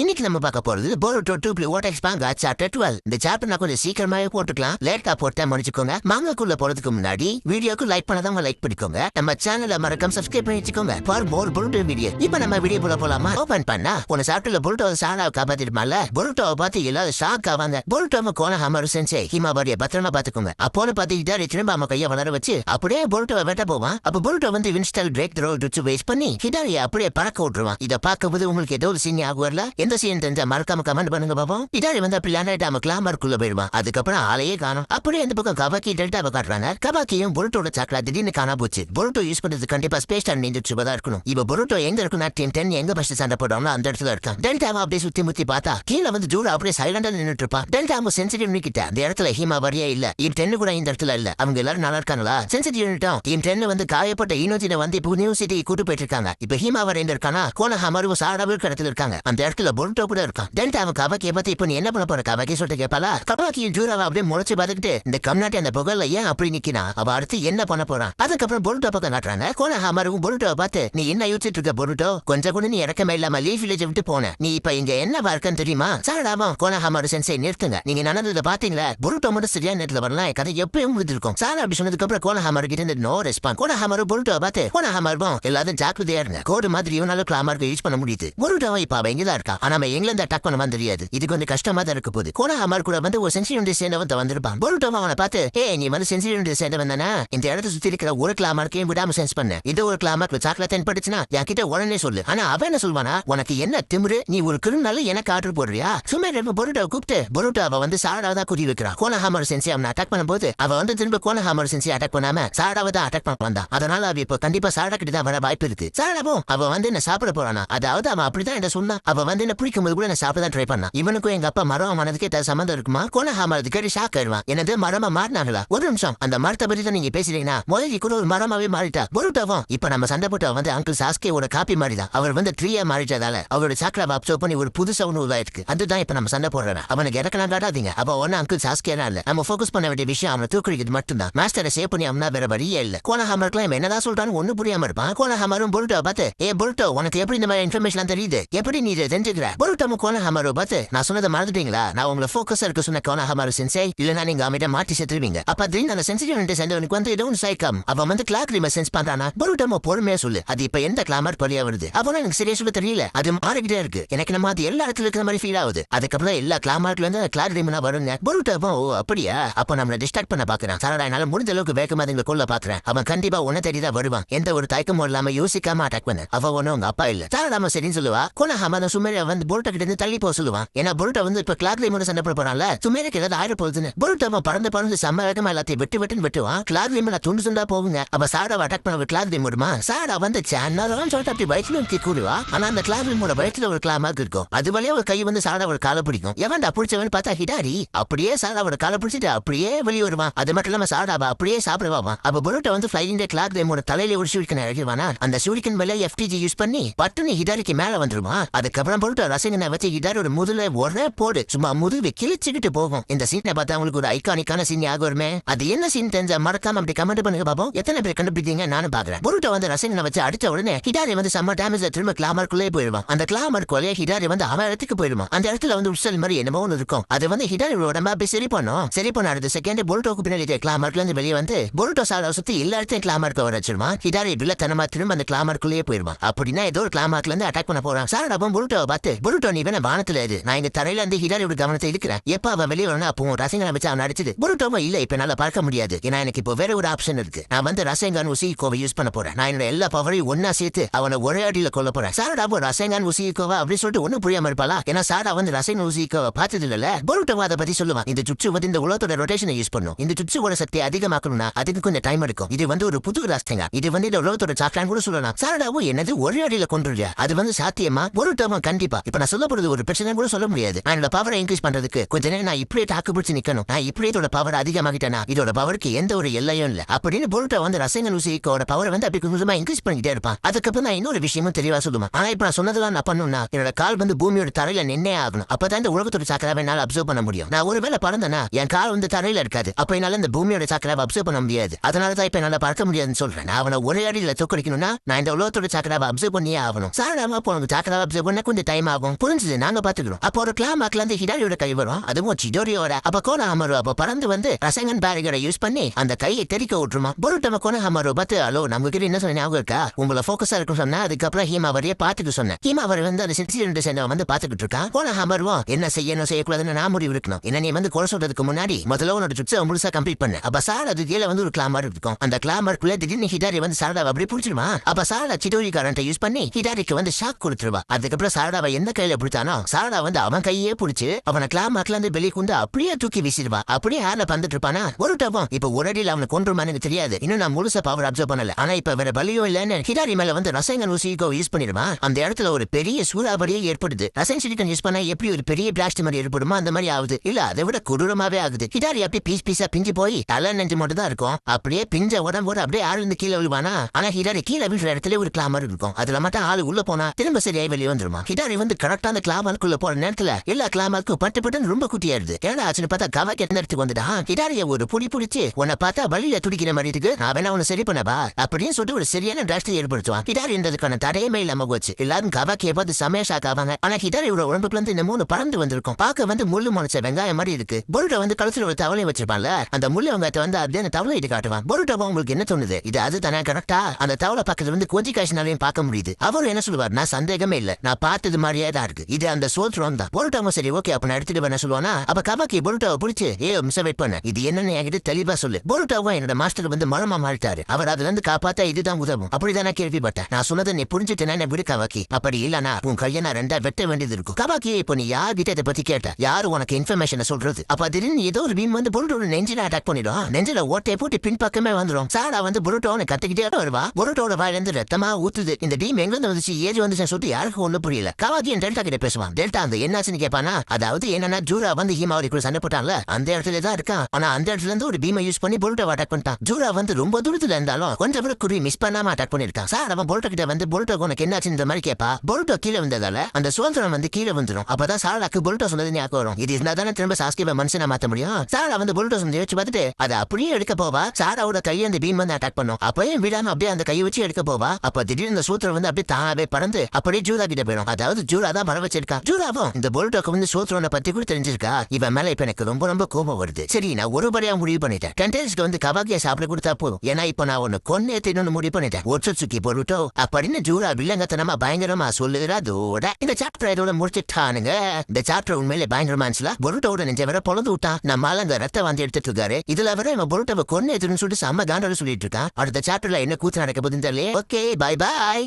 இன்னைக்கு நம்ம பார்க்க போறது போருட்டோ 2 வாட் எக்ஸ்பாங்க சாப்டர் 12. இந்த சாப்டர் நான் கொஞ்சம் சீக்கிரமாவே போட்டுக்கலாம், லேட்டா போட்டா மன்னிச்சுக்கோங்க. மாங்கக்குள்ள போறதுக்கு முன்னாடி வீடியோக்கு லைக் பண்ணாதவங்க லைக் பண்ணிக்கோங்க. நம்ம சேனலை மறக்காம சப்ஸ்கிரைப் பண்ணி வச்சுக்கோங்க ஃபார் மோர் போருட்டோ வீடியோ. இப்போ நம்ம வீடியோ போலாமா? ஓபன் பண்ணா உன சாப்டர்ல போருட்டோ சாராவை காப்பாத்திருமால, போருட்டோவை பார்த்து எல்லாரும் ஷாக் ஆவாங்க. போருட்டோவை கோனஹாமரு சென்சே ஹிமாபாரிய பத்திரமா பாத்துக்கோங்க. அப்போன்னு பாத்துக்கிட்டாரு திரும்ப அவன் கையை வளர வச்சு அப்படியே போருட்டோவை வெட்ட போவான். அப்ப போருட்டோ வந்து வின்ஸ்டல் பிரேக் த்ரோ வேஸ்ட் பண்ணி ஹிடாரியை அப்படியே பறக்க விட்டுருவான். இதை பார்க்கும்போது உங்களுக்கு ஏதோ ஒரு சீன் ஆகுவர்ல, எந்த சீன் தெரிஞ்சா மறக்காம கமெண்ட் பண்ணுங்க பாப்போம். ஹிடாரி வந்து அப்படி லேண்டாம கிளாமருக்குள்ள போயிடுவான். அதுக்கப்புறம் ஆளையே காணும். அப்படியே அந்த பக்கம் கபாக்கி டெல்டாவை காட்டுறாங்க. கபாக்கியும் பொருட்டோட சாக்கலா திடீர்னு காணா போச்சு. பொருட்டோ யூஸ் பண்றது கண்டிப்பா ஸ்பேஸ் டைம் நீந்துச்சுதான் இருக்கணும். இப்ப பொருட்டோ எங்க இருக்குன்னா டீம் 10 எங்க ஃபர்ஸ்ட் சண்டை போடுறாங்களோ அந்த இடத்துல இருக்கான். டெல்டாவை அப்படியே சுத்தி முத்தி பார்த்தா கீழே வந்து ஜூரா அப்படியே சைலண்டா நின்னுட்டு இருப்பான். டெல்டாவும் சென்சிட்டிவ் நிக்கிட்ட அந்த இடத்துல ஹீமா வரியா இல்ல. டீம் 10 கூட இந்த இடத்துல இல்ல. அவங்க எல்லாரும் நல்லா இருக்காங்களா? சென்சிட்டிவ் யூனிட்டும் டீம் 10 வந்து காயப்பட்ட ஈனோஜினை வந்து இப்போ நியூ சிட்டி கூட்டு போயிட்டு இருக்காங்க. இப்ப ஹீமா வர எங்க இருக்கானா கோனஹாமரு சாராவு இடத்துல இருக்காங்க. அந்த இடத்துல பொருட்டோ கூட இருக்கான். டெல்டாவும் கபாக்கியை பத்தி இப்ப நீ என்ன பண்ண போற கபாக்கி சொல்லிட்டு கேட்பாளா? கபாக்கியும் ஜூராவை அப்படியே முளைச்சு பார்த்துக்கிட்டு இந்த கம்நாட்டி அந்த புகழ்ல ஏன் அப்படி நிக்கினா அவ அடுத்து என்ன பண்ண போறான். அதுக்கப்புறம் பொருட்டோ பக்கம் காட்டுறாங்க. கோனஹாமரும் பொருட்டோவை பார்த்து நீ என்ன யோசிச்சுட்டு இருக்க பொருட்டோ, கொஞ்சம் கூட நீ இறக்கமே இல்லாம லீஃப் வில்லேஜ் விட்டு போன, நீ இப்ப இங்க என்ன பார்க்கன்னு தெரியுமா? சாராவும் கோனஹாமரு சென்சே நிறுத்துங்க, நீங்க நடந்ததை பாத்தீங்களா? பொருட்டோ மட்டும் சரியான நேரத்துல வரலாம், கதை எப்பயும் முடிஞ்சிருக்கும். சாரா அப்படி சொன்னதுக்கு அப்புறம் கோனஹாமரு கிட்ட நோ ரெஸ்பான்ஸ். கோனஹாமரு பொருட்டோவை பார்த்து கோனஹாமரும் எல்லாரும் ஜாக்கிரதையா இருங்க, கோடு மாதிரி இவனால கிளாமருக்கு யூஸ் பண்ண முடியுது. பொருட்டோவை இப்ப அவ எங்கதான் இருக்கா, ஆனா அவன் எங்கிருந்து அட்டாக் பண்ண தெரியாது. இது கொஞ்சம் கஷ்டமா தான் இருக்க போகுது. கோனஹாமர் கூட வந்து ஒரு சென்சிட்டிவ் சேர்ந்தவன் வந்திருப்பான். பொருட்டோவை அவனை பார்த்து ஏ நீ வந்து சென்சிட்டிவ் சேர்ந்தவன் தானே, இந்த இடத்த சுத்தி இருக்கிற ஒரு கிளாமருக்கையும் விடாம சென்ஸ் பண்ண, இது ஒரு கிளாமர் சாக்லேட் தென்பட்டுச்சுன்னா என் கிட்ட உடனே சொல்லு. ஆனா அவன் என்ன சொல்வானா, உனக்கு என்ன திமிரு, நீ ஒரு கிருநாள் எனக்கு ஆர்டர் போடுறியா? சும்மா பொருட்டோவை கூப்பிட்டு பொருட்டோ அவ வந்து சாராவை தான் கூட்டி வைக்கிறான். கோனஹாமர் சென்சி அவனை அட்டாக் பண்ணும்போது அவ வந்து திரும்ப கோனஹாமர் சென்சி அட்டாக் பண்ணாம சாராவை தான் அட்டாக் பண்ண வந்தான். அதனால அவ இப்போ கண்டிப்பா சாரா கிட்ட தான் வர வாய்ப்பு இருக்கு. சாராவும் அவ வந்து என்ன சாப்பிட போறானா, அதாவது அவன் அப்படிதான் என்ன சொன்னா, அவ வந்து என்ன பிடிக்கும் போது கூட என்ன சாப்பிட தான் ட்ரை பண்ணா. இவனுக்கும் எங்க அப்பா மரம் மனதுக்கு ஏதாவது சம்பந்தம் இருக்குமா? கோனஹாமர் கேட்டு ஷாக் ஆயிடுவான். என்னது மரமா மாறினாங்களா? ஒரு நிமிஷம், அந்த மரத்தை பத்தி தான் நீங்க பேசுறீங்கன்னா முதல்ல கூட ஒரு மரமாவே மாறிட்டா. பொருட்டோவும் இப்ப நம்ம சண்டை போட்ட வந்து அங்கிள் சாஸ்கேவோட காப்பி மாறிதான். அவர் வந்து ட்ரீயா மாறிட்டதால அவரோட சாக்கலாவை அப்சர்வ் பண்ணி ஒரு புதுசா ஒண்ணு உருவாயிருக்கு. அதுதான் இப்ப நம்ம சண்டை போடுறோம். அவனுக்கு இறக்கலாம் காட்டாதீங்க. அப்ப ஒன்னு அங்கிள் சாஸ்கேனா இல்ல, நம்ம போக்கஸ் பண்ண வேண்டிய விஷயம் அவனை தூக்குறது மட்டும்தான். மாஸ்டரை சேவ் பண்ணி அவனா வேற வழியே இல்ல. கோனஹாமருக்குலாம் என்னதான் சொல்றான்னு ஒண்ணு புரியாம இருப்பான். கோனஹாமரும் பொருட்டோ பார்த்து ஏ பொருட்டோ உனக்கு எப்படி இந்த மாதிரி இன்ஃபர்மேஷன் தெரியுது, எப்படி நீ இதை தெரிஞ்சுக்கிற? பொருட்டோவும் கோனஹாமரை பார்த்து நான் சொன்னதை மறந்துட்டீங்களா, நான் உங்களை ஃபோக்கஸா இருக்க சொன்ன கோனஹாமரு சென்சே, இல்லனா நீங்க அமைதியா மாட்டி செத்துருவீங்க. அப்ப திடீர்னு அந்த சென்சிட்டிவ் சேர்ந்தவனுக்கு வந்து ஏதோ ஒன்று சைக்கம் அவன் வந்து கிளாக் ரீம சென்ஸ் பண்றானா? பொருட்டோவை பொறுமையா சொல்லு, அது இப்ப எந்த கிளாமர் பழியா வருது? அவனும் எனக்கு சரியா சொல்ல தெரியல, அது மாறிக்கிட்டே இருக்கு, எனக்கு நம்ம அது எல்லா இடத்துல இருக்கிற மாதிரி ஃபீல் ஆகுது. அதுக்கப்புறம் எல்லா கிளாமர்ல இருந்து கிளாக் ரீமனா வருங்க. பொருட்டோவும் ஓ அப்படியா, அப்ப நம்மள டிஸ்ட்ராக்ட் பண்ண பாக்குறான். சாரா என்னால முடிஞ்ச அளவுக்கு வேகமா அதுங்களை கொல்ல பாக்குறேன். அவன் கண்டிப்பா உன்ன தெரியுதா வருவான், எந்த ஒரு தயக்கமும் இல்லாம யோசிக்காம அட்டாக் பண்ண. அவ ஒன்னும் உங்க அப்பா இல்ல. சாரா சரின்னு சொல்லுவா. கோனஹாமர் சுமேரியா வந்து பொருட்டோ கிட்ட இருந்து தள்ளி போக சொல்லுவான். ஏன்னா பொருட்டோ வந்து இப்ப கிளாக் ரீமோட சண்டை போட போறான்ல, சுமேருக்கு ஏதாவது ஆயிர போகுதுன்னு. பொருட்டோவை பறந்து செம்ம வேகமா எல்லாத்தையும் வெட்டுன்னு வெட்டுவான். கிளாக் ரீம துண்டு துண்டா போகுங்க. அவ சாராவை அட்டாக் பண்ண கிளாக் ரீம் விடுமா? சாரா வந்து சேனலும் சொல்லிட்டு அப்படி வயிற்றுல கூடுவா. ஆனா அந்த கிளாக் ரீமோட வயிற்றுல ஒரு கிளாமாக்கு இருக்கும். அது வழியா ஒரு கை வந்து சாராவோட காலை பிடிக்கும். எவன்டா பிடிச்சவன் பார்த்தா ஹிடாரி அப்படியே சாராவோட காலை பிடிச்சிட்டு அப்படியே வெளியே வருவான். அது மட்டும் இல்லாம சாராவை அப்படியே சாப்பிடுவான். அப்ப பொருட்டோ வந்து ஃபிளைங் கிளாக் ரீமோட தலையில ஒரு சூரிக்கன் இறக்கிடுவானா? அந்த சூரிக்கன் மேல FTG யூஸ் பண்ணி பட்டுன்னு ஹிடாரிக்கு மேல வந்துருமா. அதுக்கப்புறம் பொருட்டோ ரசிகனை வச்சு ஹிடாரியோட முதுல ஒரே போடு சும்மா முதுவை கிழிச்சுக்கிட்டு போகும். இந்த சீனை பார்த்தா அவங்களுக்கு ஒரு ஐகானிக்கான சீன் ஆக வருமே. அது என்ன சீன் தெரிஞ்சா மறக்காம அப்படி கமெண்ட் பண்ணுங்க பாப்போம். எத்தனை பேர் கண்டுபிடிச்சீங்க நானும் பாக்குறேன். பொருட்டோ வந்து ரசிகனை வச்சு அடிச்ச உடனே ஹிடாரி வந்து செம்ம டேமேஜ் திரும்ப கிளாமருக்குள்ளே போயிடுவான். அந்த கிளாமருக்குள்ளே ஹிடாரி வந்து அவன் இடத்துக்கு போயிடுவான். அந்த இடத்துல வந்து உட்சல் மாதிரி என்னமோ ஒன்று இருக்கும். அது வந்து ஹிடாரியோட உடம்பா போய் சரி பண்ணும். சரி பண்ண அடுத்த செகண்ட் பொருட்டோக்கு பின்னாடி கிளாமருக்குல இருந்து வெளியே வந்து பொருட்டோ சாரா சுத்தி எல்லா இடத்தையும் கிளாமருக்கு வர வச்சிருவான். ஹிடாரி வில்லத்தனமா திரும்ப அந்த கிளாமருக்குள்ளேயே போயிடுவான். அப்படின்னா ஏதோ ஒரு கிளாமருக்குல இருந்து அட்டாக் பண்ண போறான். சாராவும் பொருட்டோவை பார்த்து பொருட்டோ நீ வேணா வானத்துல இரு, நான் இங்க தரையில இருந்து ஹிடாரியோட கவனத்தை இருக்கிறேன், எப்ப அவன் வெளியே வரணும் அப்போ ரசிகனை வச்சு அவன் அடிச்சது. பொருட்டோவும் இல்ல இப்ப என்னால பார்க்க முடியாது, ஏன்னா எனக்கு இப்போ வேற ஒரு ஆப்ஷன் இருக்கு, நான் வந்து ரசேங்கான் உசிகோவை யூஸ் பண்ண போறேன், நான் என்னோட எல்லா பவரையும் ஒன்னா சேர்த்து அவனை ஒரே அடியில கொல்ல போறேன். சாராவும் ரசேங்கான் உசிகோவா அப்படின்னு சொல்லிட்டு ஒன்னும் புரியாம இருப்பாளா? ஏன்னா சாரா வந்து ரசேங்கன் உசிகோவை பார்த்தது இல்ல. பொருட்டோவை அதை பத்தி சொல்லுவான். இந்த சுச்சு வந்து இந்த உலகத்தோட ரொட்டேஷனை யூஸ் பண்ணும், இந்த சுச்சோட சக்தியை அதிகமாக்கணும்னா அதுக்கு கொஞ்சம் டைம் எடுக்கும், இது வந்து ஒரு புது ரசேங்கா, இது வந்து இந்த உலகத்தோட சாக்லான் கூட சொல்லலாம். சாராவும் என்னது ஒரே அடியில கொண்டுறியா, அது வந்து சாத்தியமா? பொருட்டோவும் கண்டிப்பா இப்ப நான் சொல்ல போறது ஒரு பிரச்சனை கூட சொல்ல முடியாது, என்னோட பவரை இன்க்ரீஸ் பண்றதுக்கு கொஞ்ச நேரம் நான் இப்படியே தாக்கு பிடிச்சு நிக்கணும், நான் இப்படியே இதோட பவர் அதிகமாகிட்டேனா இதோட பவருக்கு எந்த ஒரு எல்லையும் இல்ல அப்படின்னு பொருட்டோ வந்து ரசேங்கன் உசிகோட பவரை வந்து அப்படி கொஞ்சமா இன்க்ரீஸ் பண்ணிட்டே இருப்பான். அதுக்கப்புறம் நான் இன்னொரு விஷயமும் தெளிவா சொல்லுவேன். ஆனா இப்ப நான் சொன்னதெல்லாம் நான் பண்ணணும்னா என்னோட கால் வந்து பூமியோட தரையில நின்னே ஆகணும், அப்பதான் இந்த உலகத்தோட சாக்கராவை என்னால அப்சர்வ் பண்ண முடியும். நான் ஒருவேளை பறந்தனா என் கால் வந்து தரையில இருக்காது, அப்ப என்னால இந்த பூமியோட சாக்கராவை அப்சர்வ் பண்ண முடியாது. அதனாலதான் இப்ப என்னால பறக்க முடியாதுன்னு சொல்றேன். நான் அவனை ஒரே அடியில தோக்கடிக்கணும்னா நான் இந்த உலகத்தோட சாக்கராவை அப்சர்வ் பண்ணியே ஆகணும். சாராமா போன சாக்கராவை அப்சர்வ் பண்ண கொஞ்சம் டைம் ஆகும். புரிஞ்சது, நாங்க பாத்துக்கிறோம். அப்போ ஒரு கிளாமாக்ல இருந்து ஹிடாரியோட கை வரும், அதுவும் சிடோரியோட. அப்ப கோனா ஹமாரு அப்ப பறந்து வந்து ரசங்கன் பேரிகரை யூஸ் பண்ணி அந்த கையை தெறிக்க விட்டுருமா. பொருட்டம கோனா ஹமாரு பார்த்து, ஹலோ நம்ம கிட்ட என்ன சொன்ன ஞாபகம் இருக்கா, உங்களை போக்கஸா இருக்கும் சொன்னா. அதுக்கப்புறம் ஹீமாவரியை பாத்துக்க சொன்னேன். ஹீமாவரி வந்து அந்த சின்சிடென்ட் சேர்ந்தவன் வந்து பாத்துக்கிட்டு இருக்கான். கோனா ஹமாருவும் என்ன செய்யணும் செய்யக்கூடாதுன்னு நான் முடிவு இருக்கணும். என்ன நீ வந்து கொலை சொல்றதுக்கு முன்னாடி முதல்ல உன்னோட ட்ரிப்ஸை முழுசா கம்ப்ளீட் பண்ணு. அப்ப சாரா அது கீழே வந்து ஒரு கிளாமர் இருக்கும். அந்த கிளாமருக்குள்ள திடீர்னு ஹிடாரி வந்து சாரடாவை அப்படி புடிச்சிருமா. அப்ப சாரடா சிடோரி கரண்ட்டை யூஸ் பண்ணி ஹிடாரிக்கு வந்து ஷாக் கொடுத்துருவா. அதுக்கப்புறம் சாரடாவை எந்த கையில பிடிச்சானோ சாரடா வந்து அவன் கையே பிடிச்சு அவனை கிளாமர்ல இருந்து வெளியே கொண்டு அப்படியே தூக்கி வீசிடுவா. அப்படியே ஹேர்ல பந்துட்டு இருப்பானா. ஒரு டபம் இப்ப ஒரு அடியில் அவனை கொன்றுமான்னு எனக்கு தெரியாது. இன்னும் நான் முழுசா பவர் அப்சர்வ் பண்ணல. ஆனா இப்ப வேற பலியோ இல்லன்னு ஹிடாரி மேல வந்து ரசங்கன் ஊசிகோ யூஸ் பண்ணிடுமா. அந்த இடத்துல ஒரு பெரிய சூறாவளியே ஏற்படுது. ரசன் சிலிக்கன் யூஸ் பண்ணா எப்படி ஒரு பெரிய பிளாஸ்ட் மாதிரி ஏற்படுமா அந்த மாதிரி ஆகுது. இல்ல அதை விட கொடூரமாவே ஆகுது. ஹிடாரி அப்படியே பீஸ் பீஸா பிஞ்சு போய் தலை நெஞ்சு மட்டும் தான் இருக்கும். அப்படியே பிஞ்ச உடம்போட அப்படியே ஆளுந்து கீழே விழுவானா. ஆனா ஹிடாரி கீழே விழுற இடத்துல ஒரு கிளாமர் இருக்கும். அதுல மட்டும் ஆளு உள்ள போனா திரும்ப சரியாய் வெளியே வந்துருமா. ஹிடாரி வந்து கரெக்டா அந்த கிளாமருக்குள்ள போற நேரத்துல எல்லா கிளாமருக்கும் பட்டு பட்டு ரொம்ப குட்டியாயிருது. ஏன்னா ஆச்சுன்னு பார்த்தா கவாக்கி எந்த இடத்துக்கு வந்துட்டான். ஹிடாரிய ஒரு புடி பிடிச்சு உன்னை பார்த்தா வழியில துடிக்கிற மாதிரி இருக்கு, நான் வேணா உன்னை சரி பண்ணவா அப்படின்னு சொல்லிட்டு ஒரு சரியான டிராஸ்டை ஏற்படுத்துவான். ஹிடாரி என்றதுக்கான தடையமே இல்லாம போச்சு. எல்லாரும் கவாக்கியை பார்த்து செமையா ஷாக் ஆவாங்க. ஆனா ஹிடாரியோட உடம்புக்குள்ள இருந்து இந்த மூணு பறந்து வந்திருக்கும். பார்க்க வந்து முள்ளு முளைச்ச வெங்காயம் மாதிரி இருக்கு. பொருட்டை வந்து கழுத்துல ஒரு தவளை வச்சிருப்பான்ல, அந்த முள்ளு வெங்காயத்தை வந்து அப்படியே அந்த தவளை இட்டு காட்டுவான். பொருட்டவா உங்களுக்கு என்ன தோணுது, இது அது தானே கரெக்டா? அந்த தவளை பக்கத்துல வந்து கொஞ்சி காய்ச்சினாலையும் பார்க்க முடியுது. அவர் என்ன சொல்லுவார், நான் சந்தேகமே இல்ல, நான் பார்த்தது மாதிரியே தான் இருக்கு, இது அந்த சோத்ரோன் தான். பொருட்டாவும் சரி ஓகே அப்ப நான் எடுத்துட்டு என்ன சொல்லுவானா. அப்ப கவாக்கி பொருட்டாவை பிடிச்சு மிஸ் வெயிட் பண்ண, இது என்னன்னு என்கிட்ட தெளிவா சொல்லு. பொருட்டாவும் என்னோட மாஸ்டர் வந்து மரமா மாறிட்டாரு, அவர் அதுல இருந்து காப்பாத்தா இதுதான் உதவும் அப்படிதான் நான் கேள்விப்பட்டேன். நான் சொன்னதை நீ புரிஞ்சுட்டேன்னு விடு கவாக்கி. அப்படி இல்லனா உன் கையை நான் ரெண்டா வெட்ட வேண்டியது இருக்கும். கவாக்கி இப்போ நீ யார்கிட்ட இதை பத்தி கேட்ட, யாரு உனக்கு இன்ஃபர்மேஷனை சொல்றது. அப்ப திடீர்னு ஏதோ ஒரு பீம் வந்து பொருட்டோட நெஞ்சில அட்டாக் பண்ணிடும். நெஞ்சில ஓட்டையை போட்டு பின்பக்கமே வந்துடும். சாரா வந்து பொருட்டோன்னு கத்திக்கிட்டே வருவா. பொருட்டோட வாயில இருந்து ரத்தமா ஊத்துது. இந்த டீம் எங்க இருந்து வந்துச்சு ஏறி வந்துச்சுன்னு சொல்லிட்டு யாருக்கும் ஒண்ணு புரியல. கவாக்கி டெல்டா கிட்ட பேசுவான். டெல்டா அந்த என்னாச்சுன்னு கேட்பானா. அதாவது என்னன்னா ஜூரா வந்து ஹீமாவரிக்குள்ள சண்டை போட்டான்ல, அந்த இடத்துல தான் இருக்கான். ஆனா அந்த இடத்துல இருந்து ஒரு பீமை யூஸ் பண்ணி பொருட்டோவை அட்டாக் பண்ணிட்டான். ஜூரா வந்து ரொம்ப தூரத்துல இருந்தாலும் கொஞ்சம் கூட குறி மிஸ் பண்ணாம அட்டாக் பண்ணிருக்கான். சார் அவன் பொருட்டோ கிட்ட வந்து பொருட்டோ உனக்கு என்னாச்சு இந்த மாதிரி கேப்பா. பொருட்டோ கீழே வந்ததால அந்த சுதந்திரம் வந்து கீழே வந்துடும். அப்பதான் சாராக்கு பொருட்டோ சொன்னது ஞாபகம் வரும். இது இருந்தா தானே திரும்ப சாஸ்கியை மனுஷனா மாத்த முடியும். சாரா வந்து பொருட்டோ சொன்னதை வச்சு பார்த்துட்டு அதை அப்படியே எடுக்க போவா. சாராவோட கையை அந்த பீம் வந்து அட்டாக் பண்ணும். அப்பயே விடாம அப்படியே அந்த கையை வச்சு எடுக்க போவா. அப்ப திடீர்னு இந்த சூத்திரம் வந்து அப்படியே தானாவே பறந்து அப்படியே ஜூரா கிட்ட போயிடும். அதாவது ஜூரா தான் பற வச்சிருக்கா. ஜூராவும் இந்த பொருட்டோக்கு வந்து சூத்திரனை பத்தி கூட தெரிஞ்சிருக்கா. இவன் மேல இப்ப எனக்கு ரொம்ப ரொம்ப கோபம் வருது. சரி நான் ஒரு படியா முடிவு பண்ணிட்டேன். டென்டேஸ்க்கு வந்து கவாக்கியை சாப்பிட கொடுத்தா போதும். ஏன்னா இப்ப நான் ஒன்னு கொன்னே தின்னு முடிவு பண்ணிட்டேன். ஒற்று பொருட்டோ அப்படின்னு ஜூரா வில்லங்கத்தனமா பயங்கரமா சொல்லுறா. அதோட இந்த சாப்டர் இதோட முடிச்சுட்டானுங்க. இந்த சாப்டர் உண்மையிலே பயங்கரமான்ஸ்ல. பொருட்டோட நெஞ்ச வேற பொழுது விட்டான். நம்மால அந்த ரத்த வாந்தி எடுத்துட்டு இருக்காரு. இதுல வர இவன் பொருட்டோவை கொன்னே சொல்லிட்டு செம்ம காண்டோட சொல்லிட்டு இருக்கான். அடுத்த சாப்டர்ல என்ன கூத்து நடக்க போகுதுன்னு தெரியல. Okay bye bye.